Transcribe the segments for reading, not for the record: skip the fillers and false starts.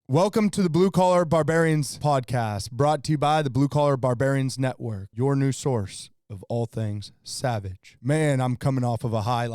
Welcome to the Blue Collar Barbarians podcast, brought to you by the Blue Collar Barbarians Network, your new source of all things savage. Man, I'm coming off of a high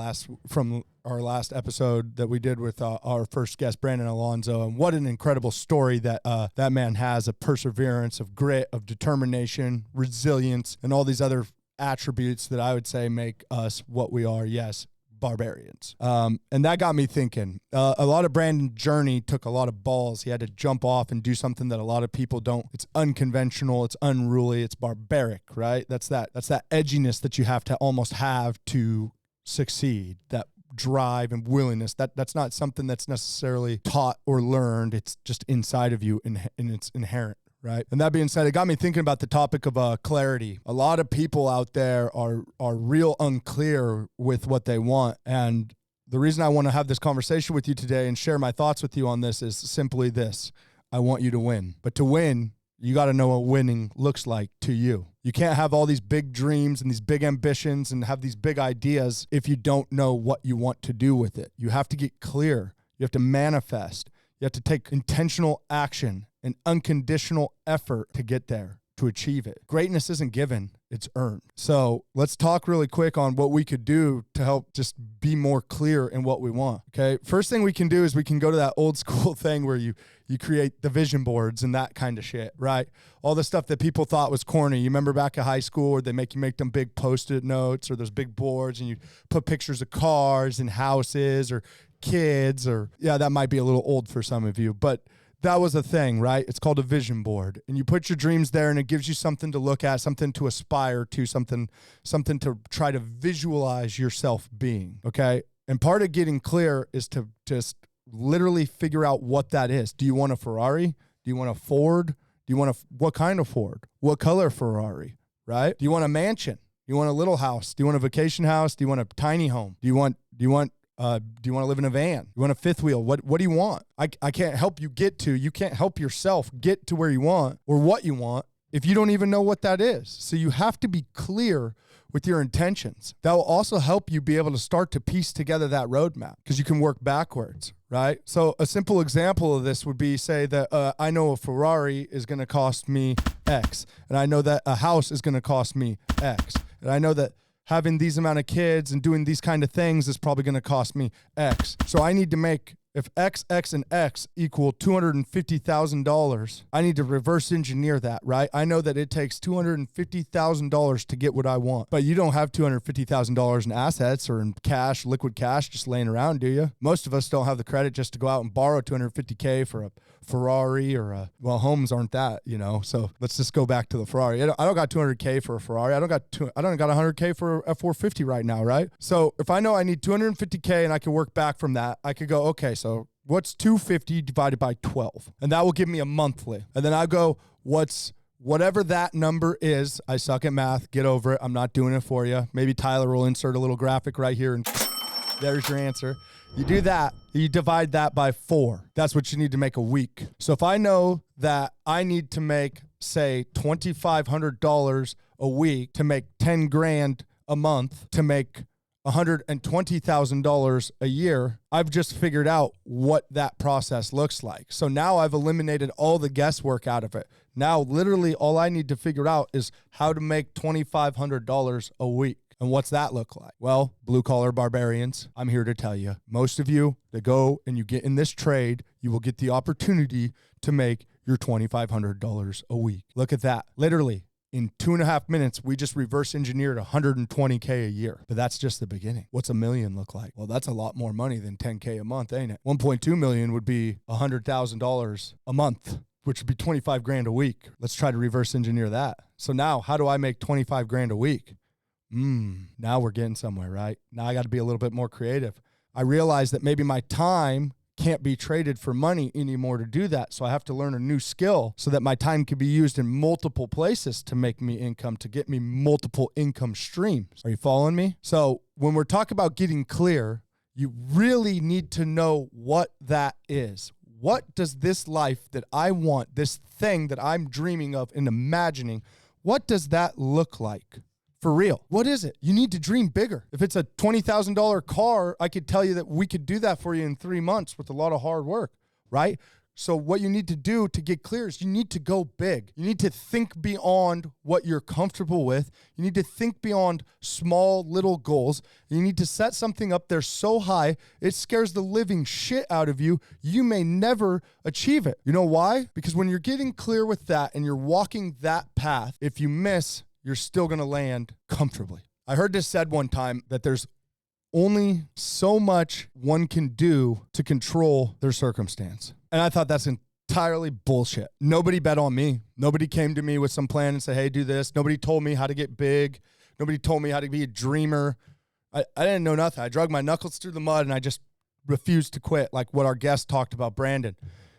from our last episode that we did with our first guest, Brandon Alonzo, and what an incredible story that that man has of perseverance, of grit, of determination, resilience, and all these other attributes that I would say make us what we are. Yes, barbarians. And that got me thinking. A lot of Brandon's journey took a lot of balls. He had to jump off and do something that a lot of people don't. It's unconventional, it's unruly, it's barbaric, right? That's that edginess that you have to almost have to succeed, that drive and willingness. That's not something that's necessarily taught or learned. It's just inside of you and it's inherent. Right. And that being said, it got me thinking about the topic of clarity. A lot of people out there are real unclear with what they want. And the reason I want to have this conversation with you today and share my thoughts with you on this is simply this. I want you to win. But to win, you got to know what winning looks like to you. You can't have all these big dreams and these big ambitions and have these big ideas if you don't know what you want to do with it. You have to get clear. You have to manifest. You have to take intentional action and unconditional effort to get there, to achieve it. Greatness isn't given, it's earned. So let's talk really quick on what we could do to help just be more clear in what we want, okay? First thing we can do is we can go to that old school thing where you create the vision boards and that kind of shit, right? All the stuff that people thought was corny. You remember back at high school where they make them big Post-it notes or those big boards and you put pictures of cars and houses or kids or, yeah, that might be a little old for some of you, but that was a thing, right? It's called a vision board. And you put your dreams there and it gives you something to look at, something to aspire to, something to try to visualize yourself being, okay? And part of getting clear is to just literally figure out what that is. Do you want a Ferrari? Do you want a Ford? Do you want what kind of Ford? What color Ferrari, right? Do you want a mansion? Do you want a little house? Do you want a vacation house? Do you want a tiny home? Do you want to live in a van? You want a fifth wheel? What do you want? I can't help you you can't help yourself get to where you want or what you want if you don't even know what that is. So you have to be clear with your intentions. That will also help you be able to start to piece together that roadmap because you can work backwards, right? So a simple example of this would be, say that I know a Ferrari is going to cost me X, and I know that a house is going to cost me X, and I know that having these amount of kids and doing these kind of things is probably going to cost me X. So I need to make, if X, X, and X equal $250,000, I need to reverse engineer that, right? I know that it takes $250,000 to get what I want, but you don't have $250,000 in assets or in cash, liquid cash, just laying around, do you? Most of us don't have the credit just to go out and borrow $250K for a Ferrari or homes aren't that, so let's just go back to the Ferrari. I don't got $200K for a Ferrari. I don't got $100K for a F450 right now, right? So if I know I need $250K and I can work back from that, I could go, okay, so what's 250 divided by 12? And that will give me a monthly. And then I go, whatever that number is. I suck at math, get over it. I'm not doing it for you. Maybe Tyler will insert a little graphic right here and there's your answer. You do that, you divide that by 4. That's what you need to make a week. So if I know that I need to make, say, $2,500 a week to make 10 grand a month to make $120,000 a year, I've just figured out what that process looks like. So now I've eliminated all the guesswork out of it. Now, literally, all I need to figure out is how to make $2,500 a week. And what's that look like? Well, blue collar barbarians, I'm here to tell you, most of you that go and you get in this trade, you will get the opportunity to make your $2,500 a week. Look at that. Literally, in 2.5 minutes, we just reverse engineered $120K a year. But that's just the beginning. What's $1 million look like? Well, that's a lot more money than $10K a month, ain't it? $1.2 million would be $100,000 a month, which would be 25 grand a week. Let's try to reverse engineer that. So now, how do I make 25 grand a week? Now we're getting somewhere, right? Now I got to be a little bit more creative. I realize that maybe my time can't be traded for money anymore to do that. So I have to learn a new skill so that my time can be used in multiple places to make me income, to get me multiple income streams. Are you following me? So when we're talking about getting clear, you really need to know what that is. What does this life that I want, this thing that I'm dreaming of and imagining, what does that look like? For real. What is it? You need to dream bigger. If it's a $20,000 car, I could tell you that we could do that for you in 3 months with a lot of hard work, right? So what you need to do to get clear is you need to go big. You need to think beyond what you're comfortable with. You need to think beyond small little goals. You need to set something up there so high, it scares the living shit out of you. You may never achieve it. You know why? Because when you're getting clear with that and you're walking that path, if you miss, you're still going to land comfortably. I heard this said one time that there's only so much one can do to control their circumstance. And I thought that's entirely bullshit. Nobody bet on me. Nobody came to me with some plan and said, hey, do this. Nobody told me how to get big. Nobody told me how to be a dreamer. I didn't know nothing. I drug my knuckles through the mud and I just refused to quit, like what our guest talked about, Brandon.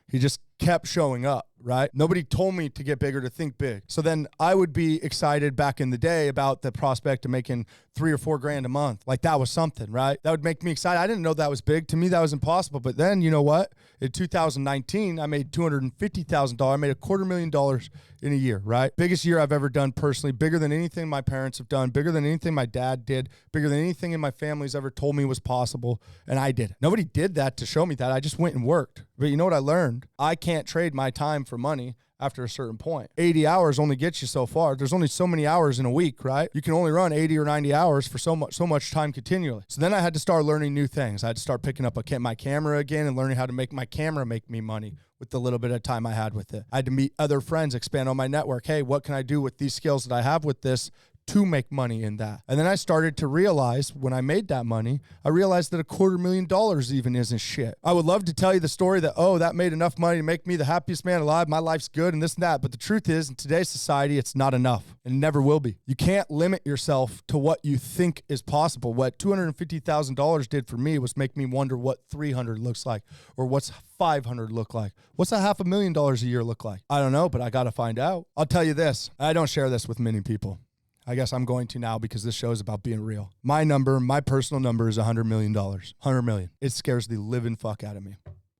He just kept showing up, right? Nobody told me to get bigger, to think big. So then I would be excited back in the day about the prospect of making $3 or $4 grand a month. Like that was something, right? That would make me excited. I didn't know that was big. To me, that was impossible. But then, you know what? In 2019, I made $250,000. I made $250,000 in a year, right? Biggest year I've ever done personally, bigger than anything my parents have done, bigger than anything my dad did, bigger than anything in my family's ever told me was possible. And I did it. Nobody did that to show me that. I just went and worked. But you know what I learned? I can't trade my time for money after a certain point. 80 hours only gets you so far. There's only so many hours in a week, right? You can only run 80 or 90 hours for so much time continually. So then I had to start learning new things. I had to start picking up my camera again and learning how to make my camera make me money with the little bit of time I had with it. I had to meet other friends, expand on my network. Hey, what can I do with these skills that I have with this to make money in that? And then I started to realize when I made that money, I realized that $250,000 even isn't shit. I would love to tell you the story that, oh, that made enough money to make me the happiest man alive. My life's good and this and that. But the truth is, in today's society, it's not enough and never will be. You can't limit yourself to what you think is possible. What $250,000 did for me was make me wonder what 300 looks like, or what's 500 look like. What's $500,000 a year look like? I don't know, but I got to find out. I'll tell you this. I don't share this with many people. I guess I'm going to now because this show is about being real. My number, my personal number is $100 million. 100 million. It scares the living fuck out of me.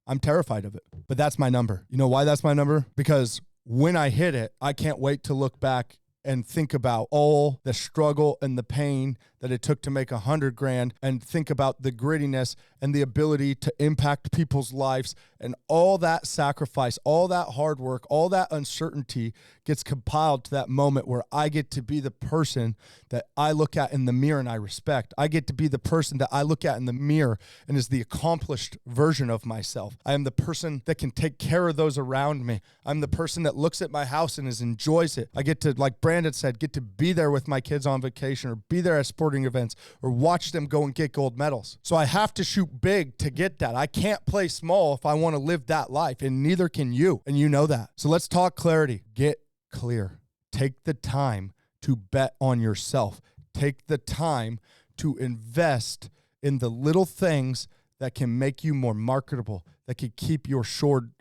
I'm terrified of it, but that's my number. You know why that's my number? Because when I hit it, I can't wait to look back and think about all the struggle and the pain that it took to make 100 grand, and think about the grittiness and the ability to impact people's lives, and all that sacrifice, all that hard work, all that uncertainty gets compiled to that moment where I get to be the person that I look at in the mirror and I respect. I get to be the person that I look at in the mirror and is the accomplished version of myself. I am the person that can take care of those around me. I'm the person that looks at my house and enjoys it. I get to, like Brandon said, get to be there with my kids on vacation, or be there at sporting events, or watch them go and get gold medals. So I have to shoot big to get that. I can't play small if I want to live that life, and neither can you, and you know that. So let's talk clarity. Get clear. Take the time to bet on yourself. Take the time to invest in the little things that can make you more marketable, that can keep your sword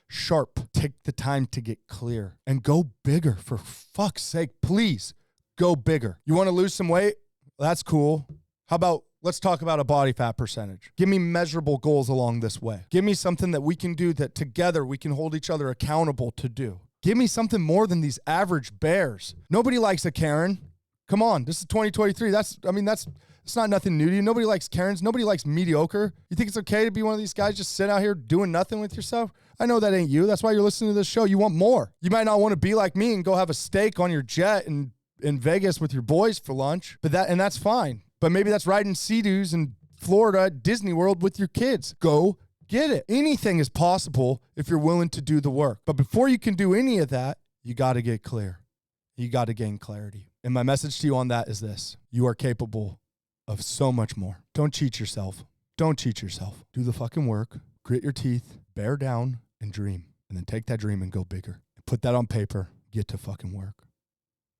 sharp. Take the time to get clear and go bigger. For fuck's sake, please go bigger. You want to lose some weight? That's cool. How about let's talk about a body fat percentage. Give me measurable goals along this way. Give me something that we can do that together we can hold each other accountable to do. Give me something more than these average bears. Nobody likes a Karen. Come on, this is 2023. That's not nothing new to you. Nobody likes Karens. Nobody likes mediocre. You think it's okay to be one of these guys just sit out here doing nothing with yourself? I know that ain't you. That's why you're listening to this show. You want more. You might not want to be like me and go have a steak on your jet in Vegas with your boys for lunch, but that's fine. But maybe that's riding Sea-Doos in Florida at Disney World with your kids. Go get it. Anything is possible if you're willing to do the work. But before you can do any of that, you got to get clear. You got to gain clarity. And my message to you on that is this: you are capable of so much more. Don't cheat yourself. Don't cheat yourself. Do the fucking work. Grit your teeth. Bear down and dream. And then take that dream and go bigger. Put that on paper. Get to fucking work.